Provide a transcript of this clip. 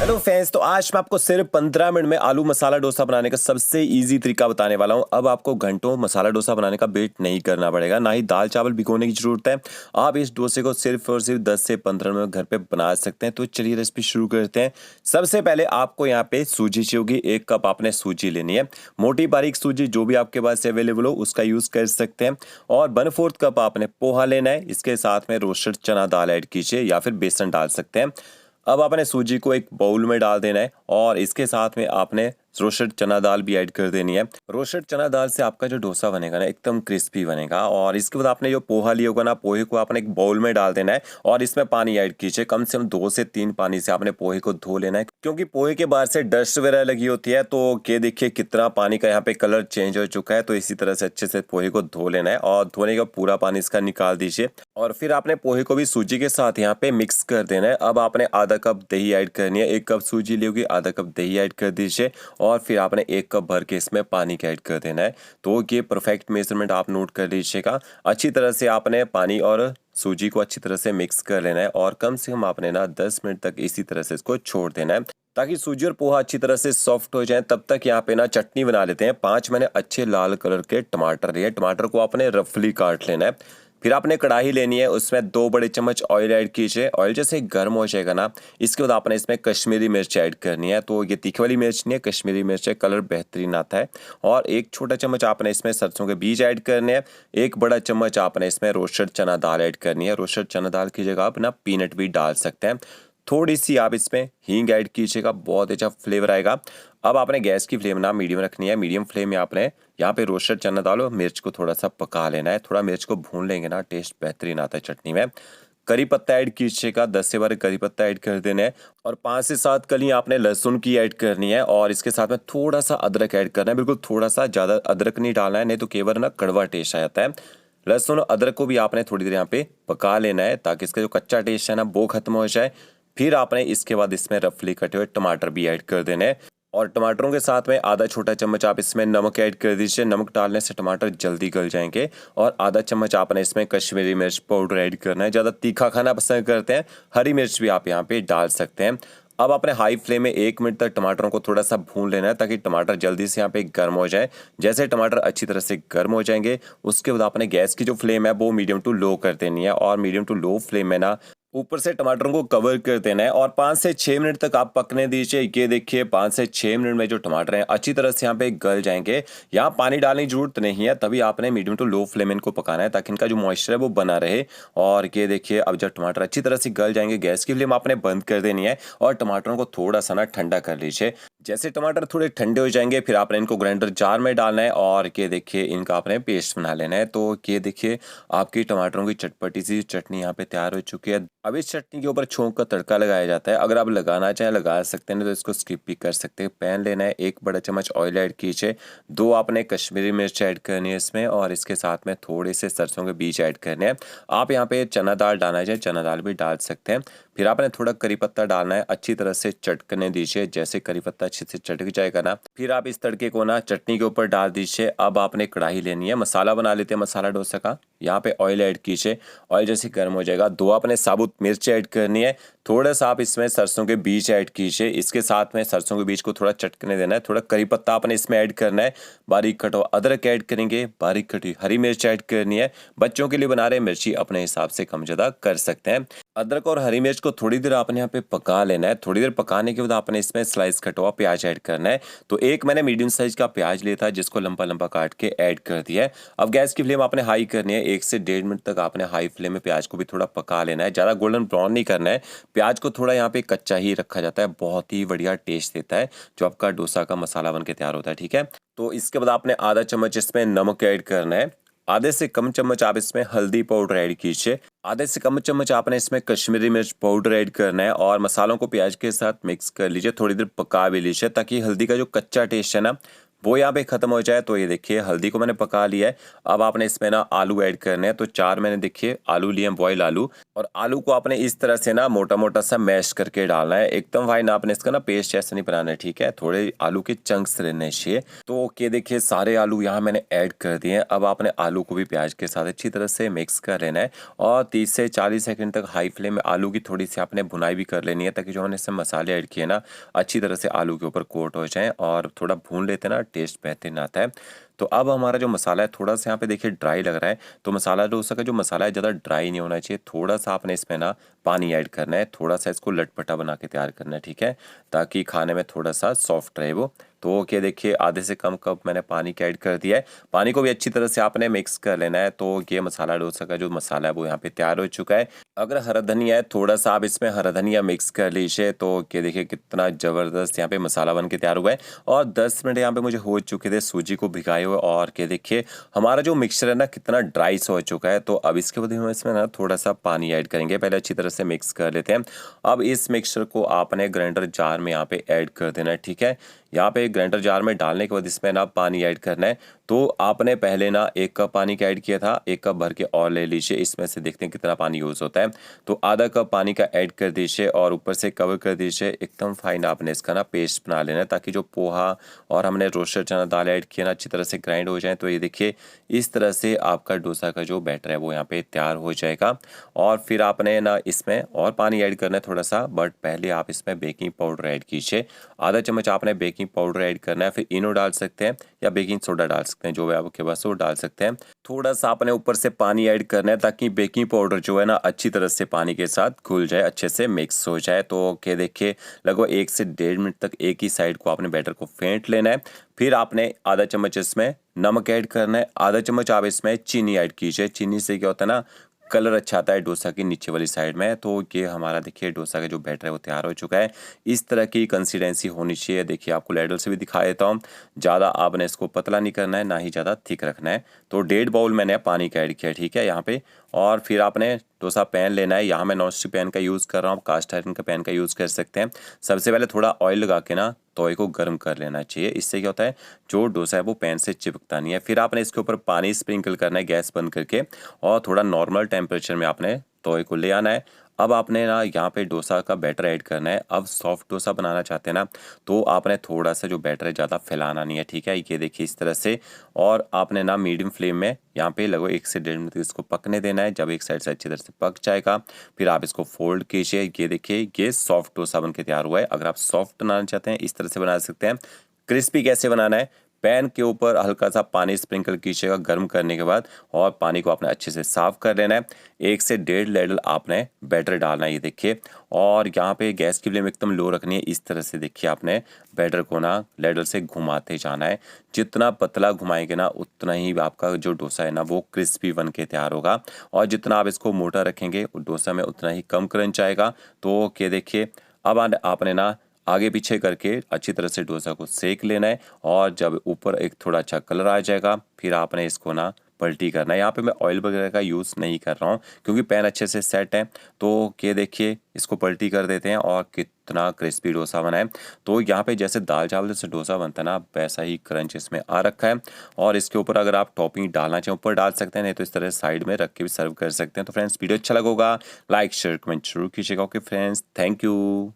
Hello friends, तो आज मैं आपको सिर्फ 15 मिनट में आलू मसाला डोसा बनाने का सबसे इजी तरीका बताने वाला हूं। अब आपको घंटों मसाला डोसा बनाने का वेट नहीं करना पड़ेगा, ना ही दाल चावल भिगोने की जरूरत है। आप इस डोसे को सिर्फ और सिर्फ 10 से 15 मिनट घर पे बना सकते हैं। तो चलिए रेसिपी शुरू करते हैं। सबसे पहले आपको यहाँ पे सूजी चाहिए होगी। 1 कप आपने सूजी लेनी है। मोटी बारीक सूजी जो भी आपके पास अवेलेबल हो उसका यूज कर सकते हैं। और 1/4 कप आपने पोहा लेना है। इसके साथ में रोस्टेड चना दाल ऐड कीजिए या फिर बेसन डाल सकते हैं। अब आपने सूजी को एक बाउल में डाल देना है और इसके साथ में आपने रोस्टेड चना दाल भी ऐड कर देनी है। रोस्टेड चना दाल से आपका जो डोसा बनेगा ना एकदम क्रिस्पी बनेगा। और इसके बाद आपने जो पोहा लिया होगा ना, पोहे को आपने एक बाउल में डाल देना है और इसमें पानी ऐड कीजिए। कम से कम 2 से 3 पानी से आपने पोहे को धो लेना है, क्योंकि पोहे के बाहर से डस्ट वगैरह लगी होती है। तो ये देखिए कितना पानी का यहाँ पे कलर चेंज हो चुका है। तो इसी तरह से अच्छे से पोहे को धो लेना है और धोने का पूरा पानी इसका निकाल दीजिए। और फिर आपने पोहे को भी सूजी के साथ यहाँ पे मिक्स कर देना है। अब आपने आधा कप दही ऐड करनी है। 1 कप सूजी ली होगी, आधा कप दही ऐड कर दीजिए और फिर आपने 1 कप भर के इसमें पानी का ऐड कर देना है। तो ये परफेक्ट मेजरमेंट आप नोट कर लीजिएगा। अच्छी तरह से आपने पानी और सूजी को अच्छी तरह से मिक्स कर लेना है और कम से कम आपने ना 10 मिनट तक इसी तरह से इसको छोड़ देना है, ताकि सूजी और पोहा अच्छी तरह से सॉफ्ट हो जाए। तब तक यहाँ पे ना चटनी बना लेते हैं। 5 मैंने अच्छे लाल कलर के टमाटर लिए। टमाटर को आपने रफली काट लेना है। फिर आपने कढ़ाई लेनी है, उसमें 2 बड़े चम्मच ऑयल ऐड कीजिए। ऑयल जैसे गर्म हो जाएगा ना, इसके बाद आपने इसमें कश्मीरी मिर्च ऐड करनी है। तो ये तीखी वाली मिर्च नहीं है, कश्मीरी मिर्च है, कलर बेहतरीन आता है। और 1 छोटा चम्मच आपने इसमें सरसों के बीज ऐड करने हैं। 1 बड़ा चम्मच आपने इसमें रोस्टेड चना दाल ऐड करनी है। रोस्टेड चना दाल की जगह आप ना पीनट भी डाल सकते हैं। थोड़ी सी आप इसमें हींग ऐड कीजिएगा, बहुत अच्छा फ्लेवर आएगा। अब आपने गैस की फ्लेम ना मीडियम रखनी है। मीडियम फ्लेम में आपने यहाँ पे रोस्टेड चना दाल और मिर्च को थोड़ा सा पका लेना है। थोड़ा मिर्च को भून लेंगे ना, टेस्ट बेहतरीन आता है चटनी में। करी पत्ता ऐड कीजिएगा, 10 से 12 करी पत्ता ऐड कर देना है। और 5 से 7 कलियां आपने लहसुन की ऐड करनी है और इसके साथ में थोड़ा सा अदरक ऐड करना है। बिल्कुल थोड़ा सा, ज़्यादा अदरक नहीं डालना है, नहीं तो केवल ना कड़वा टेस्ट आ जाता है। लहसुन और अदरक को भी आपने थोड़ी देर यहाँ पे पका लेना है, ताकि इसका जो कच्चा टेस्ट है ना वो खत्म हो जाए। फिर आपने इसके बाद इसमें रफली कटे हुए टमाटर भी ऐड कर देने हैं और टमाटरों के साथ में आधा छोटा चम्मच आप इसमें नमक ऐड कर दीजिए। नमक डालने से टमाटर जल्दी गल जाएंगे। और आधा चम्मच आपने इसमें कश्मीरी मिर्च पाउडर ऐड करना है। ज़्यादा तीखा खाना पसंद करते हैं, हरी मिर्च भी आप यहाँ पे डाल सकते हैं। अब आपने हाई फ्लेम में 1 मिनट तक टमाटरों को थोड़ा सा भून लेना है, ताकि टमाटर जल्दी से यहाँ पे गर्म हो जाए। जैसे टमाटर अच्छी तरह से गर्म हो जाएंगे, उसके बाद आपने गैस की जो फ्लेम है वो मीडियम टू लो कर देनी है। और मीडियम टू लो फ्लेम में ना ऊपर से टमाटरों को कवर कर देना है और 5 से 6 मिनट तक आप पकने दीजिए। ये देखिए 5 से 6 मिनट में जो टमाटर हैं अच्छी तरह से यहाँ पे गल जाएंगे। यहाँ पानी डालने की जरूरत नहीं है, तभी आपने मीडियम टू लो फ्लेम इनको पकाना है, ताकि इनका जो मॉइस्चर है वो बना रहे। और ये देखिए अब जब टमाटर अच्छी तरह से गल जाएंगे, गैस की फ्लेम आपने बंद कर देनी है और टमाटरों को थोड़ा सा ना ठंडा कर लीजिए। जैसे टमाटर थोड़े ठंडे हो जाएंगे, फिर आपने इनको ग्राइंडर जार में डालना है और ये देखिए इनका आपने पेस्ट बना लेना है। तो ये देखिए आपकी टमाटरों की चटपटी सी चटनी यहाँ पे तैयार हो चुकी है। अब इस चटनी के ऊपर छोंक का तड़का लगाया जाता है। अगर आप लगाना चाहें लगा सकते हैं, नहीं तो इसको स्किप भी कर सकते हैं। पैन लेना है, 1 बड़ा चम्मच ऑयल ऐड कीजिए। 2 आपने कश्मीरी मिर्च ऐड करनी है इसमें और इसके साथ में थोड़े से सरसों के बीज ऐड करने हैं। आप यहाँ पे चना दाल डालना चाहें चना दाल भी डाल सकते हैं। फिर आपने थोड़ा करी पत्ता डालना है, अच्छी तरह से चटकने दीजिए। जैसे करी पत्ता अच्छे से चटक जाएगा ना, फिर आप इस तड़के को ना चटनी के ऊपर डाल दीजिए। अब आपने कढ़ाई लेनी है, मसाला बना लेते हैं मसाला डोसा का। यहाँ पे ऑयल ऐड कीजिए। ऑयल जैसे गर्म हो जाएगा, 2 आपने साबुत मिर्च ऐड करनी है। थोड़ा सा आप इसमें सरसों के बीज ऐड कीजिए। इसके साथ में सरसों के बीज को थोड़ा चटकने देना है। थोड़ा करी पत्ता आपने इसमें ऐड करना है। बारीक कटा अदरक ऐड करेंगे, बारीक कटी हरी मिर्च ऐड करनी है। बच्चों के लिए बना रहे मिर्ची अपने हिसाब से कम ज़्यादा कर सकते हैं। अदरक और हरी मिर्च को थोड़ी देर आपने यहाँ पे पका लेना है। थोड़ी देर पकाने के बाद आपने इसमें स्लाइस कटा हुआ प्याज ऐड करना है। तो एक मैंने मीडियम साइज का प्याज लिया था, जिसको लंबा लंबा काट के ऐड कर दिया है। अब गैस की फ्लेम आपने हाई करनी है। 1 से 1.5 मिनट तक आपने हाई फ्लेम में प्याज को भी थोड़ा पका लेना है। ज़्यादा गोल्डन ब्राउन नहीं करना है। प्याज को थोड़ा यहाँ पे कच्चा ही रखा जाता है, बहुत ही बढ़िया टेस्ट देता है जो आपका डोसा का मसाला बन के तैयार होता है। ठीक है, तो इसके बाद आपने आधा चम्मच इसमें नमक ऐड करना है। आधे से कम चम्मच आप इसमें हल्दी पाउडर ऐड कीजिए। आधे से कम चम्मच आपने इसमें कश्मीरी मिर्च पाउडर ऐड करना है और मसालों को प्याज के साथ मिक्स कर लीजिए। थोड़ी देर पका भी लीजिए, ताकि हल्दी का जो कच्चा टेस्ट है ना वो यहाँ पे खत्म हो जाए तो ये देखिए हल्दी को मैंने पका लिया है। अब आपने इसमें ना आलू ऐड करने हैं, तो 4 मैंने देखिए आलू लिए हैं, बॉयल आलू। और आलू को आपने इस तरह से ना मोटा मोटा सा मैश करके डालना है, एकदम फाइन। आपने इसका ना पेस्ट ऐसा नहीं बनाना है, ठीक है, थोड़े आलू के चंक्स रहने चाहिए। तो ओके, देखिए सारे आलू यहाँ मैंने ऐड कर दिए हैं। अब आपने आलू को भी प्याज के साथ अच्छी तरह से मिक्स कर लेना है और 30 से 40 सेकंड तक हाई फ्लेम में आलू की थोड़ी सी आपने भुनाई भी कर लेनी है, ताकि जो हमने इसमें मसाले ऐड किए ना अच्छी तरह से आलू के ऊपर कोट हो जाए। और थोड़ा भून लेते ना टेस्ट बेहतरीन आता है। तो अब हमारा जो मसाला है थोड़ा सा यहाँ पे देखिए ड्राई लग रहा है, तो मसाला डोसा का जो मसाला है ज़्यादा ड्राई नहीं होना चाहिए। थोड़ा सा आपने इसमें ना पानी ऐड करना है, थोड़ा सा इसको लटपटा बना के तैयार करना है, ठीक है, ताकि खाने में थोड़ा सा सॉफ्ट रहे वो। तो ओके, देखिए आधे से कम कप मैंने पानी का ऐड कर दिया है। पानी को भी अच्छी तरह से आपने मिक्स कर लेना है। तो ये मसाला डोसा का जो मसाला है वो यहाँ पे तैयार हो चुका है। अगर हरा धनिया है थोड़ा सा आप इसमें हरा धनिया मिक्स कर लीजिए। तो ये देखिए कितना ज़बरदस्त यहाँ पे मसाला बन के तैयार हुआ है। और 10 मिनट यहाँ पे मुझे हो चुके थे सूजी को भिगाए हुए। और ये देखिए हमारा जो मिक्सचर है ना कितना ड्राई सा हो चुका है। तो अब इसके बाद हम इसमें ना थोड़ा सा पानी ऐड करेंगे, पहले अच्छी तरह से मिक्स कर लेते हैं। अब इस मिक्सचर को आपने ग्राइंडर जार में यहाँ पे ऐड कर देना है, ठीक है। यहाँ पे ग्राइंडर जार में डालने के बाद इसमें ना पानी ऐड करना है। तो आपने पहले ना 1 कप पानी का ऐड किया था, 1 कप भर के और ले लीजिए। इसमें से देखते हैं कितना पानी यूज़ होता है। तो आधा कप पानी का ऐड कर दीजिए और ऊपर से कवर कर दीजिए। एकदम फाइन आपने इसका ना पेस्ट बना लेना है, ताकि जो पोहा और हमने रोस्टेड चना दाल ऐड किया ना अच्छी तरह से ग्राइंड हो जाए। तो ये देखिए इस तरह से आपका डोसा का जो बैटर है वो यहाँ पे तैयार हो जाएगा। और फिर आपने ना इसमें और पानी ऐड करना है थोड़ा सा, बट पहले आप इसमें बेकिंग पाउडर ऐड कीजिए। आधा चम्मच आपने बेकिंग पाउडर ऐड करना है, फिर इनो डाल सकते हैं या बेकिंग सोडा डाल सकते हैं, जो है आपके पास वो डाल सकते हैं। थोड़ा सा आपने ऊपर से पानी ऐड करना है, ताकि बेकिंग पाउडर जो है ना अच्छी तरह से पानी के साथ घुल जाए, अच्छे से मिक्स हो जाए। तो क्या देखिए लगभग 1 से 1.5 मिनट तक एक ही साइड को आपने बैटर को फेंट लेना है। फिर आपने आधा चम्मच इसमें नमक ऐड करना है, आधा चम्मच आप इसमें चीनी ऐड कीजिए। चीनी से क्या होता है ना कलर अच्छा आता है डोसा की नीचे वाली साइड में। तो ये हमारा देखिए डोसा का जो बैटर है वो तैयार हो चुका है। इस तरह की कंसिस्टेंसी होनी चाहिए। देखिए आपको लैडल से भी दिखा देता हूँ। ज़्यादा आपने इसको पतला नहीं करना है, ना ही ज़्यादा थिक रखना है। तो 1.5 बाउल मैंने पानी का ऐड किया, ठीक है, यहाँ पे। और फिर आपने डोसा पैन लेना है। यहाँ मैं नॉन स्टिक पैन का यूज़ कर रहा हूँ, कास्ट आयरन का पैन का यूज़ कर सकते हैं। सबसे पहले थोड़ा ऑयल लगा के ना तवे को गर्म कर लेना चाहिए। इससे क्या होता है जो डोसा है वो पैन से चिपकता नहीं है। फिर आपने इसके ऊपर पानी स्प्रिंकल करना है गैस बंद करके, और थोड़ा नॉर्मल टेम्परेचर में आपने तवे को ले आना है। अब आपने ना यहाँ पे डोसा का बैटर ऐड करना है। अब सॉफ्ट डोसा बनाना चाहते हैं ना, तो आपने थोड़ा सा जो बैटर है ज़्यादा फैलाना नहीं है, ठीक है, ये देखिए इस तरह से। और आपने ना मीडियम फ्लेम में यहाँ पे लगभग 1 से 1.5 मिनट इसको पकने देना है। जब एक साइड से अच्छी तरह से पक जाएगा फिर आप इसको फोल्ड कीजिए। ये देखिए ये सॉफ्ट डोसा बन के तैयार हुआ है। अगर आप सॉफ्ट बनाना चाहते हैं इस तरह से बना सकते हैं। क्रिस्पी कैसे बनाना है, पैन के ऊपर हल्का सा पानी स्प्रिंकल कीजिएगा गर्म करने के बाद, और पानी को आपने अच्छे से साफ कर लेना है। 1 से 1.5 लेडल आपने बैटर डालना है, ये देखिए। और यहाँ पे गैस की फ्लेम एकदम लो रखनी है। इस तरह से देखिए आपने बैटर को ना लेडल से घुमाते जाना है। जितना पतला घुमाएंगे ना उतना ही आपका जो डोसा है ना वो क्रिस्पी बन के तैयार होगा। और जितना आप इसको मोटा रखेंगे डोसा में उतना ही कम क्रंच आएगा। तो क्या देखिए अब आपने ना आगे पीछे करके अच्छी तरह से डोसा को सेक लेना है। और जब ऊपर एक थोड़ा अच्छा कलर आ जाएगा फिर आपने इसको ना पलटी करना है। यहाँ पे मैं ऑयल वगैरह का यूज़ नहीं कर रहा हूँ क्योंकि पैन अच्छे से सेट है। तो ये देखिए इसको पलटी कर देते हैं और कितना क्रिस्पी डोसा बना है। तो यहाँ पे जैसे दाल चावल जैसे डोसा बनता है ना वैसा ही क्रंच इसमें आ रखा है। और इसके ऊपर अगर आप टॉपिंग डालना चाहें ऊपर डाल सकते हैं, नहीं तो इस तरह साइड में रख के भी सर्व कर सकते हैं। तो फ्रेंड्स वीडियो अच्छा लगा होगा लाइक शेयर कमेंट जरूर कीजिएगा। Okay friends, thank you.